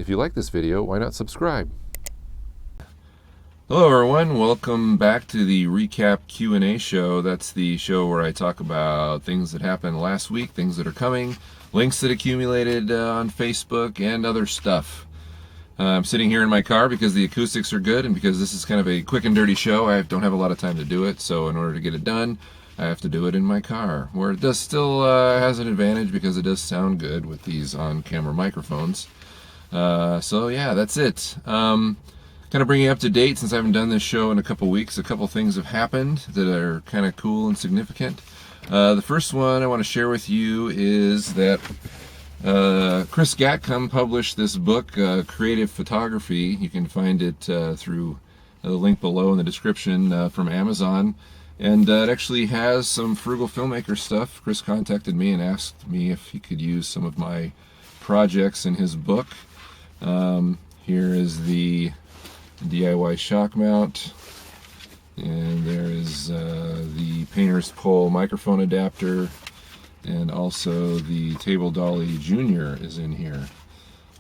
If you like this video, why not subscribe? Hello everyone, welcome back to the Recap Q&A show. That's the show where I talk about things that happened last week, things that are coming, links that accumulated on Facebook, and other stuff. I'm sitting here in my car because the acoustics are good and because this is kind of a quick and dirty show. I don't have a lot of time to do it, so in order to get it done, I have to do it in my car, where it does still has an advantage because it does sound good with these on-camera microphones. So yeah, that's it. Kind of bringing you up to date since I haven't done this show in a couple weeks. A couple things have happened that are kind of cool and significant. The first one I want to share with you is that Chris Gatcum published this book, Creative Photography. You can find it through the link below in the description from Amazon. And it actually has some frugal filmmaker stuff. Chris contacted me and asked me if he could use some of my projects in his book. Here is the DIY shock mount, and there is the painter's pole microphone adapter, and also the table dolly junior is in here.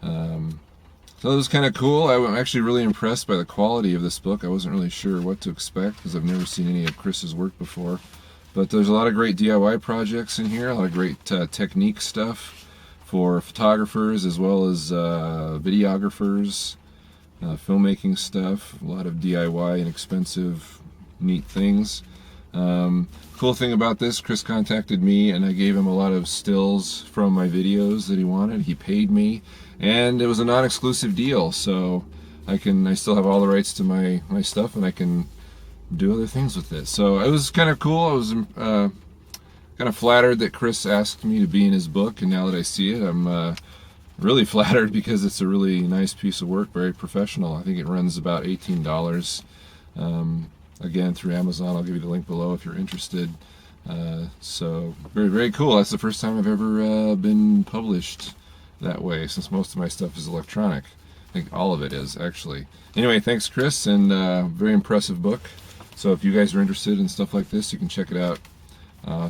So it was kind of cool. I'm actually really impressed by the quality of this book. I wasn't really sure what to expect because I've never seen any of Chris's work before, but there's a lot of great DIY projects in here, a lot of great technique stuff for photographers as well as videographers. Filmmaking stuff, a lot of DIY and expensive, neat things. Cool thing about this, Chris contacted me and I gave him a lot of stills from my videos that he wanted. He paid me, and it was a non-exclusive deal, so I still have all the rights to my stuff, and I can do other things with it. So it was kind of cool. I was kind of flattered that Chris asked me to be in his book, and now that I see it, I'm really flattered because it's a really nice piece of work, very professional. I think it runs about $18. Again, through Amazon. I'll give you the link below if you're interested. So very, very cool. That's the first time I've ever been published that way, since most of my stuff is electronic. I think all of it is, actually. Anyway, thanks, Chris, and very impressive book. So if you guys are interested in stuff like this, you can check it out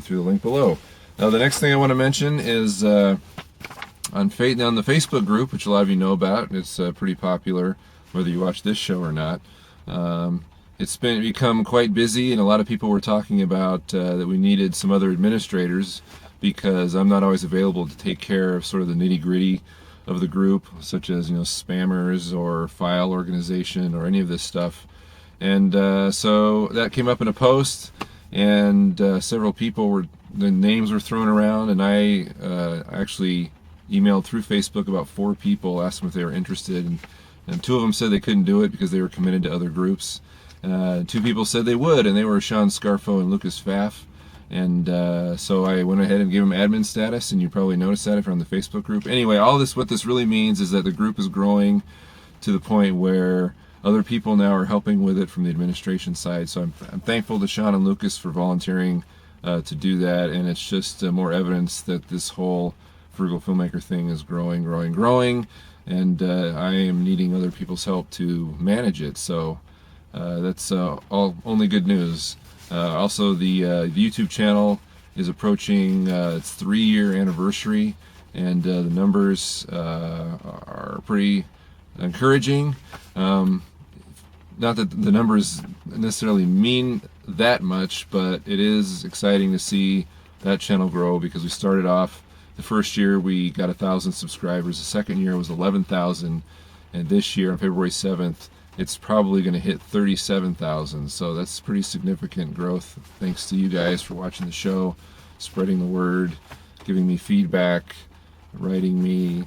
through the link below. Now, the next thing I want to mention is on the Facebook group, which a lot of you know about. It's pretty popular, whether you watch this show or not. It's become quite busy, and a lot of people were talking about that we needed some other administrators because I'm not always available to take care of sort of the nitty-gritty of the group, such as spammers or file organization or any of this stuff. And so that came up in a post, and several people the names were thrown around, and I actually emailed through Facebook about 4 people, asked them if they were interested, and 2 of them said they couldn't do it because they were committed to other groups. 2 people said they would, and they were Sean Scarfo and Lucas Pfaff. And so I went ahead and gave them admin status, and you probably noticed that if you're on the Facebook group. Anyway, what this really means is that the group is growing to the point where other people now are helping with it from the administration side. So I'm thankful to Sean and Lucas for volunteering to do that, and it's just more evidence that this whole frugal filmmaker thing is growing, and I am needing other people's help to manage it. So that's only good news. Also, the YouTube channel is approaching its 3-year anniversary, and the numbers are pretty encouraging. Not that the numbers necessarily mean that much, but it is exciting to see that channel grow because we started off. The first year we got 1,000 subscribers. The second year was 11,000, and this year on February 7th, it's probably going to hit 37,000. So that's pretty significant growth. Thanks to you guys for watching the show, spreading the word, giving me feedback, writing me,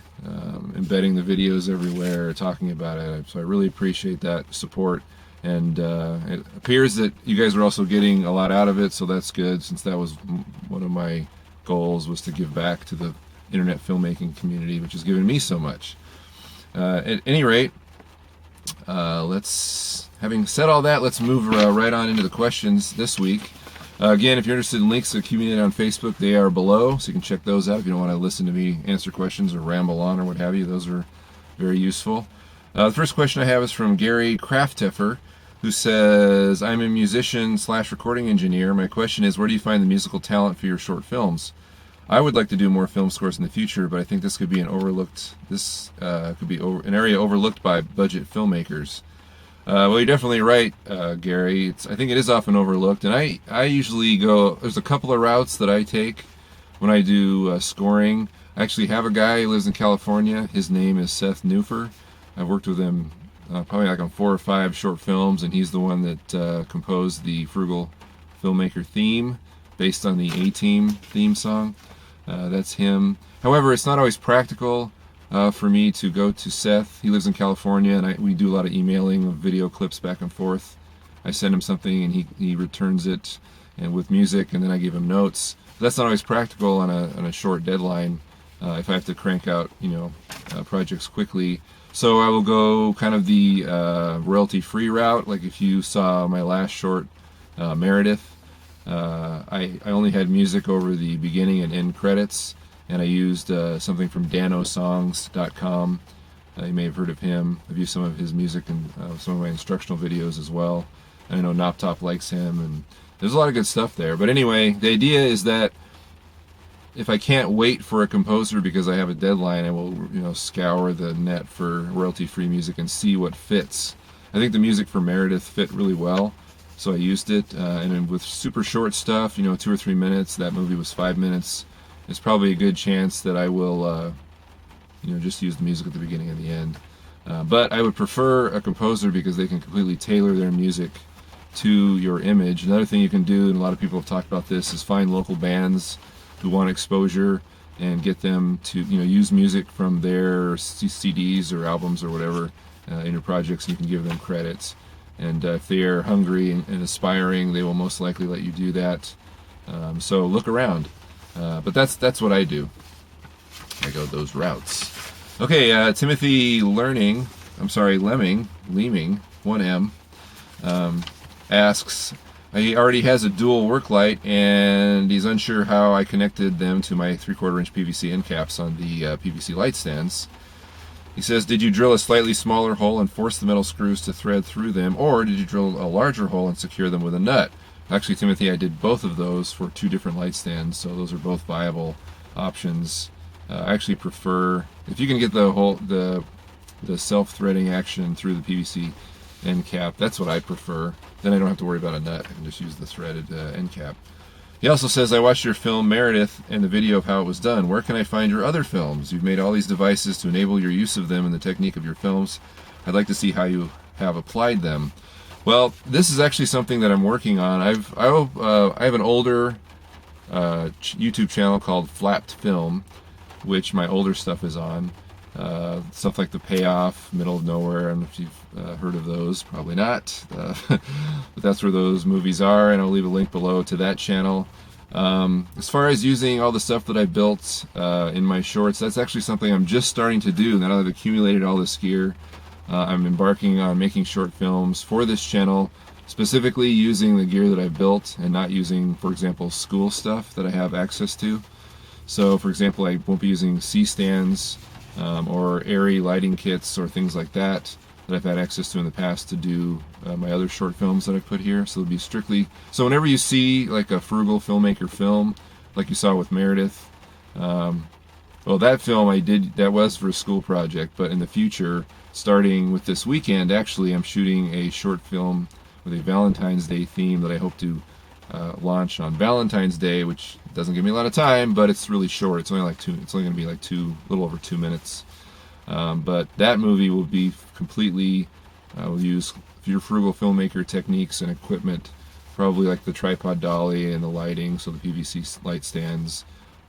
embedding the videos everywhere, talking about it. So I really appreciate that support. And it appears that you guys are also getting a lot out of it, so that's good, since that was one of my goals, was to give back to the internet filmmaking community, which has given me so much. At any rate, having said all that, let's move right on into the questions this week. Again, if you're interested in links accumulated on Facebook, they are below, so you can check those out if you don't want to listen to me answer questions or ramble on or what have you. Those are very useful. The first question I have is from Gary Krafteffer, who says, I'm a musician / recording engineer. My question is, where do you find the musical talent for your short films? I would like to do more film scores in the future, but I think this could be an area overlooked by budget filmmakers. Well, you're definitely right, Gary. I think it is often overlooked, and I usually go. There's a couple of routes that I take when I do scoring. I actually have a guy who lives in California. His name is Seth Newfer. I've worked with him probably like on 4 or 5 short films, and he's the one that composed the Frugal Filmmaker theme based on the A-Team theme song. That's him. However, it's not always practical for me to go to Seth. He lives in California, and we do a lot of emailing of video clips back and forth. I send him something, and he returns it, and with music, and then I give him notes. But that's not always practical on a short deadline if I have to crank out projects quickly. So I will go kind of the royalty-free route. Like if you saw my last short, Meredith, I only had music over the beginning and end credits, and I used something from danosongs.com. You may have heard of him. I've used some of his music in some of my instructional videos as well. I know Noptop likes him, and there's a lot of good stuff there. But anyway, the idea is that if I can't wait for a composer because I have a deadline, I will scour the net for royalty-free music and see what fits. I think the music for Meredith fit really well, so I used it. And then with super short stuff, 2 or 3 minutes, that movie was 5 minutes. It's probably a good chance that I will, just use the music at the beginning and the end. But I would prefer a composer because they can completely tailor their music to your image. Another thing you can do, and a lot of people have talked about this, is find local bands who want exposure and get them to use music from their CDs or albums or whatever in your projects, and you can give them credits. And if they are hungry and aspiring, they will most likely let you do that. So look around. But that's what I do. I go those routes. Okay, Timothy Leeming, 1M, asks, he already has a dual work light, and he's unsure how I connected them to my 3/4 inch PVC end caps on the PVC light stands. He says, did you drill a slightly smaller hole and force the metal screws to thread through them, or did you drill a larger hole and secure them with a nut? Actually, Timothy, I did both of those for 2 different light stands, so those are both viable options. I actually prefer, if you can get the self-threading action through the PVC end cap, that's what I prefer. Then I don't have to worry about a nut. I can just use the threaded end cap. He also says, I watched your film Meredith and the video of how it was done. Where can I find your other films? You've made all these devices to enable your use of them and the technique of your films. I'd like to see how you have applied them. Well, this is actually something that I'm working on. I have an older YouTube channel called Flapped Film, which my older stuff is on. Stuff like The Payoff, Middle of Nowhere. I don't know if you've heard of those. Probably not. But that's where those movies are, and I'll leave a link below to that channel. As far as using all the stuff that I built in my shorts, that's actually something I'm just starting to do. Now that I've accumulated all this gear, I'm embarking on making short films for this channel, specifically using the gear that I built and not using, for example, school stuff that I have access to. So, for example, I won't be using C-stands or airy lighting kits or things like that I've had access to in the past to do my other short films that I've put here. So it'll be strictly, so whenever you see like a Frugal Filmmaker film, like you saw with Meredith, well, that film I did, that was for a school project, but in the future, starting with this weekend, actually, I'm shooting a short film with a Valentine's Day theme that I hope to launch on Valentine's Day, which doesn't give me a lot of time, but it's really short. It's only going to be like a little over 2 minutes. But that movie will be completely, we'll use your Frugal Filmmaker techniques and equipment, probably like the tripod dolly and the lighting, so the PVC light stands,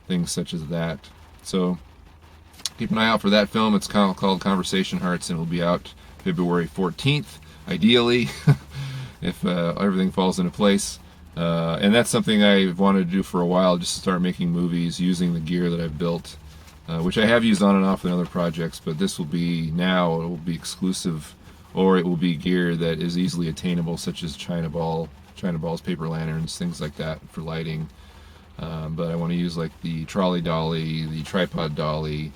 things such as that. So keep an eye out for that film. It's called Conversation Hearts, and it will be out February 14th, ideally, if everything falls into place. And that's something I've wanted to do for a while, just to start making movies using the gear that I've built, which I have used on and off in other projects, but this will be, now it will be exclusive, or it will be gear that is easily attainable, such as China balls, paper lanterns, things like that for lighting. But I want to use like the trolley dolly, the tripod dolly,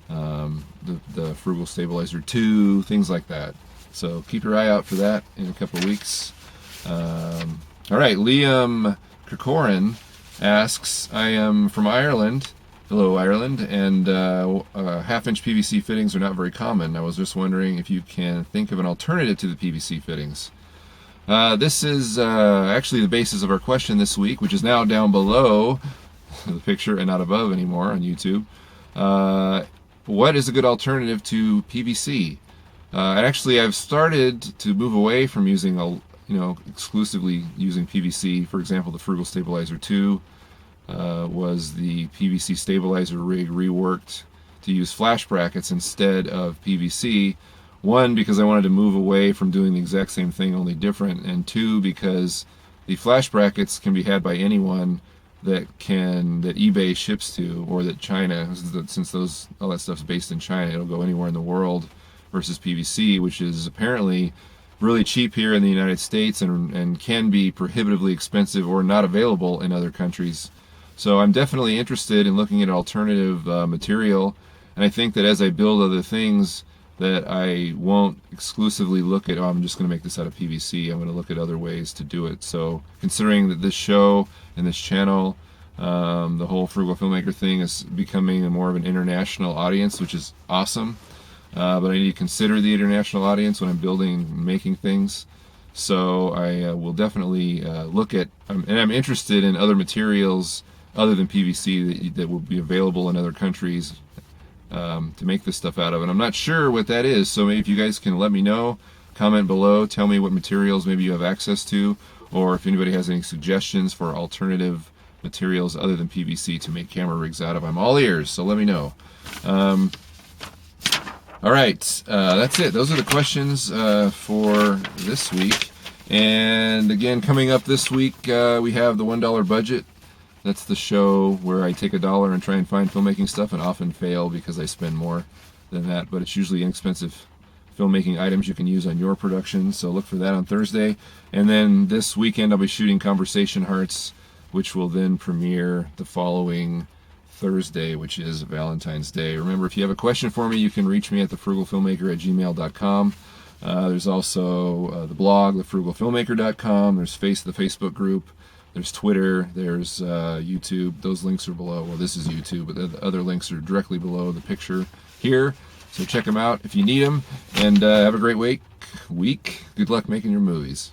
the Frugal Stabilizer 2, things like that. So keep your eye out for that in a couple of weeks. All right, Liam Kirkoran asks, I am from Ireland. Hello, Ireland, and half-inch PVC fittings are not very common. I was just wondering if you can think of an alternative to the PVC fittings. This is actually the basis of our question this week, which is now down below the picture and not above anymore on YouTube. What is a good alternative to PVC? And actually, I've started to move away from using exclusively using PVC. For example, the Frugal Stabilizer 2 was the PVC stabilizer rig reworked to use flash brackets instead of PVC. One, because I wanted to move away from doing the exact same thing, only different, and two, because the flash brackets can be had by anyone that eBay ships to, or that China, since all that stuff's based in China, it'll go anywhere in the world, versus PVC, which is apparently really cheap here in the United States and can be prohibitively expensive or not available in other countries. So I'm definitely interested in looking at alternative material, and I think that as I build other things, that I won't exclusively look at, I'm just going to make this out of PVC. I'm going to look at other ways to do it. So considering that this show and this channel, the whole Frugal Filmmaker thing is becoming more of an international audience, which is awesome. But I need to consider the international audience when I'm building and making things. So I will definitely look at, and I'm interested in other materials other than PVC that will be available in other countries to make this stuff out of. And I'm not sure what that is, so maybe if you guys can let me know, comment below, tell me what materials maybe you have access to, or if anybody has any suggestions for alternative materials other than PVC to make camera rigs out of. I'm all ears, so let me know. All right, that's it. Those are the questions for this week. And again, coming up this week, we have the $1 budget. That's the show where I take $1 and try and find filmmaking stuff, and often fail because I spend more than that. But it's usually inexpensive filmmaking items you can use on your production. So look for that on Thursday. And then this weekend I'll be shooting Conversation Hearts, which will then premiere the following Thursday, which is Valentine's Day. Remember, if you have a question for me, you can reach me at thefrugalfilmmaker@gmail.com. There's also the blog, thefrugalfilmmaker.com. There's the Facebook group. There's Twitter. There's YouTube. Those links are below. Well, this is YouTube, but the other links are directly below the picture here. So check them out if you need them. And have a great week. Good luck making your movies.